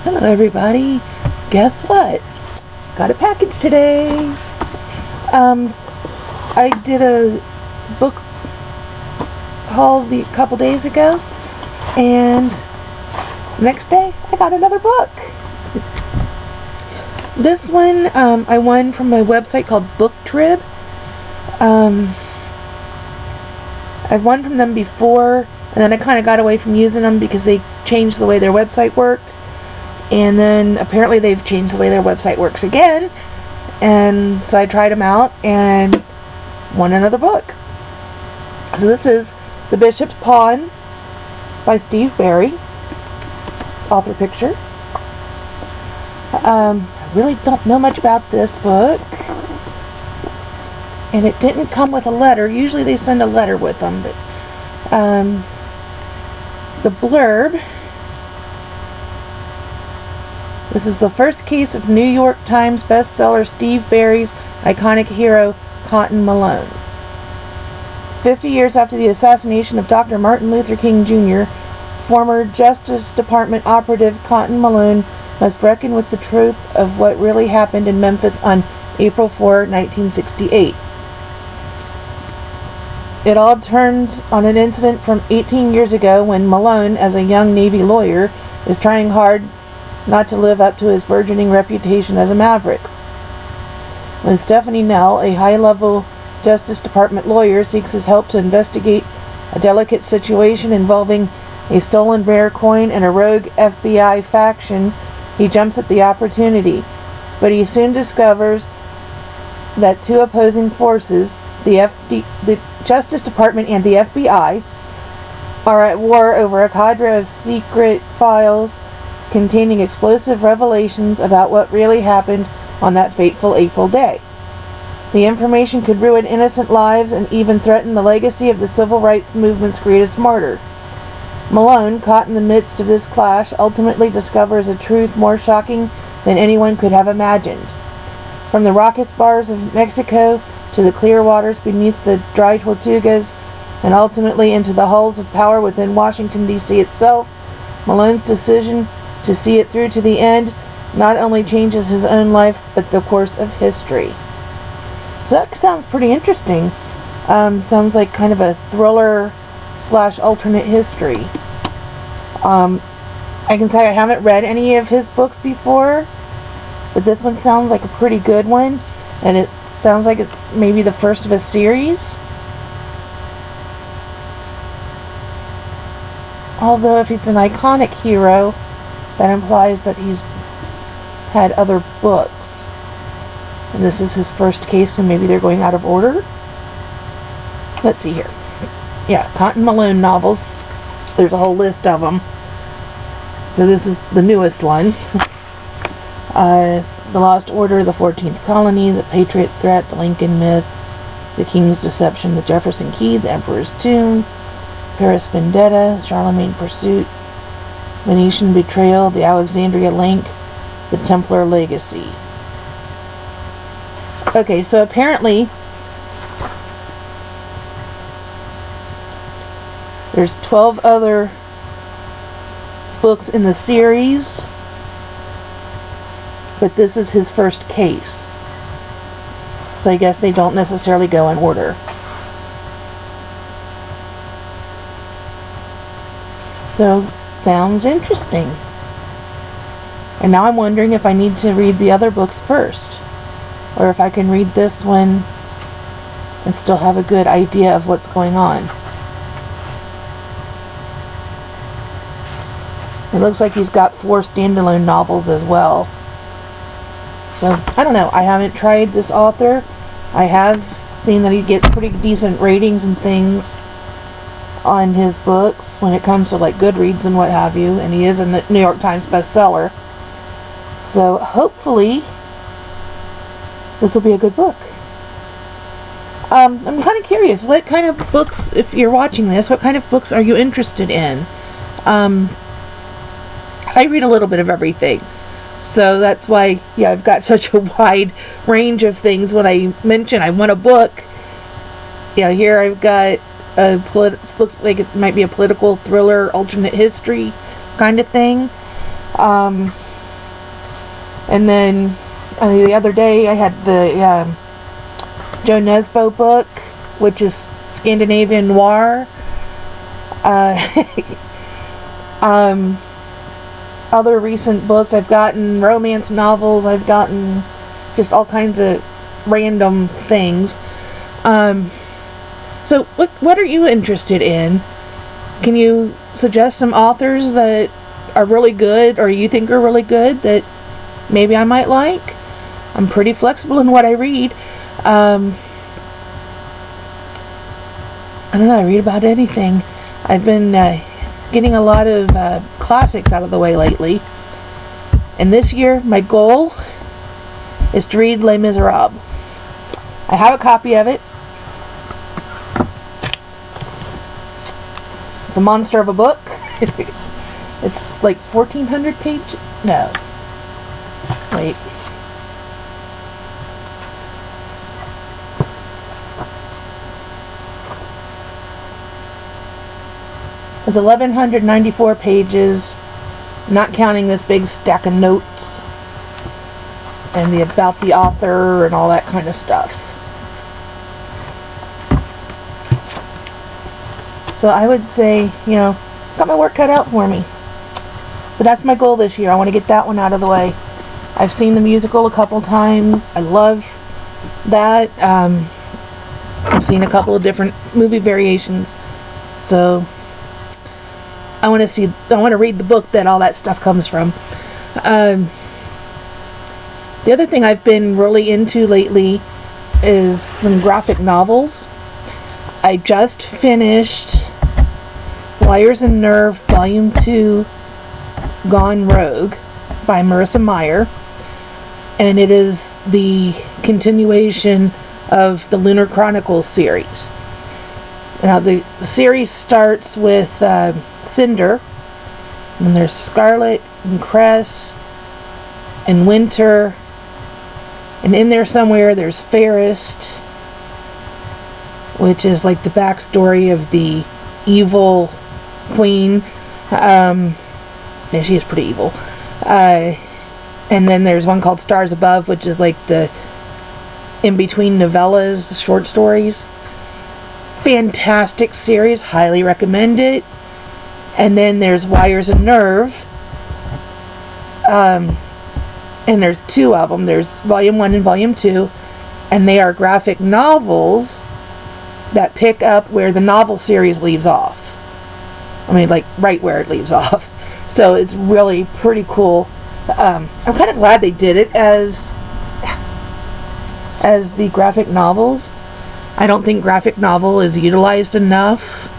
Hello everybody. Guess what? Got a package today. I did a book haul a couple days ago, and next day I got another book. This one I won from a website called BookTrib. I've won from them before, and then I kind of got away from using them because they changed the way their website worked. And then apparently they've changed the way their website works again. And so I tried them out and won another book. So this is The Bishop's Pawn by Steve Berry. Author picture. I really don't know much about this book. And it didn't come with a letter. Usually they send a letter with them. But the blurb. This is the first case of New York Times bestseller Steve Berry's iconic hero, Cotton Malone. 50 years after the assassination of Dr. Martin Luther King Jr., former Justice Department operative Cotton Malone must reckon with the truth of what really happened in Memphis on April 4, 1968. It all turns on an incident from 18 years ago when Malone, as a young Navy lawyer, is trying hard not to live up to his burgeoning reputation as a maverick. When Stephanie Nell, a high-level Justice Department lawyer, seeks his help to investigate a delicate situation involving a stolen rare coin and a rogue FBI faction, he jumps at the opportunity. But he soon discovers that two opposing forces, the Justice Department and the FBI, are at war over a cadre of secret files containing explosive revelations about what really happened on that fateful April day. The information could ruin innocent lives and even threaten the legacy of the civil rights movement's greatest martyr. Malone, caught in the midst of this clash, ultimately discovers a truth more shocking than anyone could have imagined. From the raucous bars of Mexico to the clear waters beneath the dry Tortugas, and ultimately into the halls of power within Washington, D.C. itself, Malone's decision to see it through to the end not only changes his own life, but the course of history. So that sounds pretty interesting. Sounds like kind of a thriller / alternate history. I can say I haven't read any of his books before, but this one sounds like a pretty good one, and it sounds like it's maybe the first of a series. Although if it's an iconic hero, that implies that he's had other books. And this is his first case, so maybe they're going out of order. Let's see here. Yeah, Cotton Malone novels. There's a whole list of them. So this is the newest one. The Lost Order, The 14th Colony, The Patriot Threat, The Lincoln Myth, The King's Deception, The Jefferson Key, The Emperor's Tomb, Paris Vendetta, Charlemagne Pursuit, Venetian Betrayal, The Alexandria Link, The Templar Legacy. Okay, so apparently there's 12 other books in the series, but this is his first case. So I guess they don't necessarily go in order. So, sounds interesting. And now I'm wondering if I need to read the other books first, or if I can read this one and still have a good idea of what's going on. It looks like he's got 4 standalone novels as well. So, I don't know. I haven't tried this author. I have seen that he gets pretty decent ratings and things on his books when it comes to like Goodreads and what have you, and he is a New York Times bestseller. So hopefully this will be a good book. I'm kind of curious, what kind of books, if you're watching this, what kind of books are you interested in? I read a little bit of everything. So that's why, I've got such a wide range of things. When I mention I want a book, here I've got looks like it might be a political thriller, alternate history kind of thing. And then the other day I had the Joe Nesbo book, which is Scandinavian noir. Other recent books, I've gotten romance novels, I've gotten just all kinds of random things. So what are you interested in? Can you suggest some authors that are really good or you think are really good that maybe I might like? I'm pretty flexible in what I read. I don't know, I read about anything. I've been getting a lot of classics out of the way lately. And this year, my goal is to read Les Miserables. I have a copy of it. It's a monster of a book. It's like 1,400 pages. No. Wait. It's 1,194 pages, not counting this big stack of notes and the about the author and all that kind of stuff. So I would say, got my work cut out for me. But that's my goal this year. I want to get that one out of the way. I've seen the musical a couple times. I love that. I've seen a couple of different movie variations. So I want to read the book that all that stuff comes from. The other thing I've been really into lately is some graphic novels. I just finished Wires and Nerve Volume 2 Gone Rogue by Marissa Meyer, and it is the continuation of the Lunar Chronicles series. Now the series starts with Cinder, and there's Scarlet and Cress and Winter, and in there somewhere there's Fairest, which is like the backstory of the evil queen. Yeah, she is pretty evil. And then there's one called Stars Above, which is like the in-between novellas, short stories. Fantastic series, highly recommend it. And then there's Wires and Nerve. And there's two of them. There's Volume 1 and Volume 2. And they are graphic novels that pick up where the novel series leaves off. I mean, like, right where it leaves off. So it's really pretty cool. I'm kind of glad they did it as the graphic novels. I don't think graphic novel is utilized enough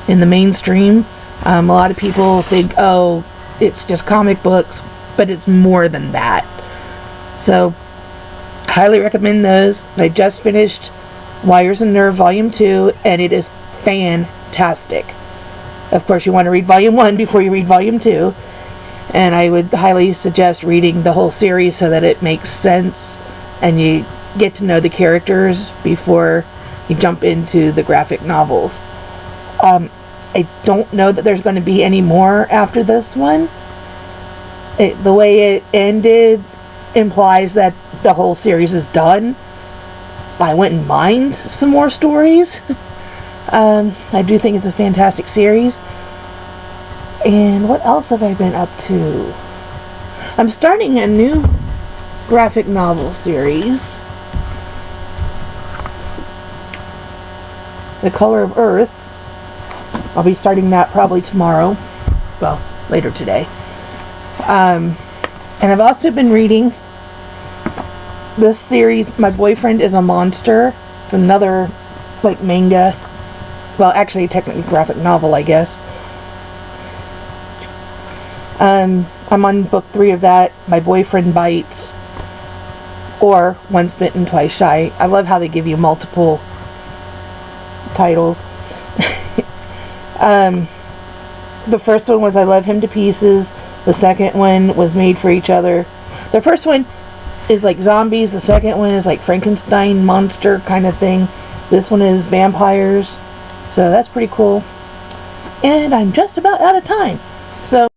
in the mainstream. A lot of people think, oh, it's just comic books, but it's more than that. So, highly recommend those. I just finished Wires and Nerve Volume 2, and it is fantastic. Of course, you want to read Volume 1 before you read Volume 2. And I would highly suggest reading the whole series so that it makes sense and you get to know the characters before you jump into the graphic novels. I don't know that there's going to be any more after this one. The way it ended implies that the whole series is done. I wouldn't mind some more stories. I do think it's a fantastic series. And what else have I been up to? I'm starting a new graphic novel series. The Color of Earth. I'll be starting that probably tomorrow. Well, later today. And I've also been reading this series, My Boyfriend is a Monster. It's another, like, manga. Well, actually, technically graphic novel, I guess. I'm on book 3 of that, My Boyfriend Bites, or Once Bitten, Twice Shy. I love how they give you multiple titles. The first one was I Love Him to Pieces. The second one was Made for Each Other. The first one is like zombies. The second one is like Frankenstein monster kind of thing. This one is vampires. So that's pretty cool. And I'm just about out of time. So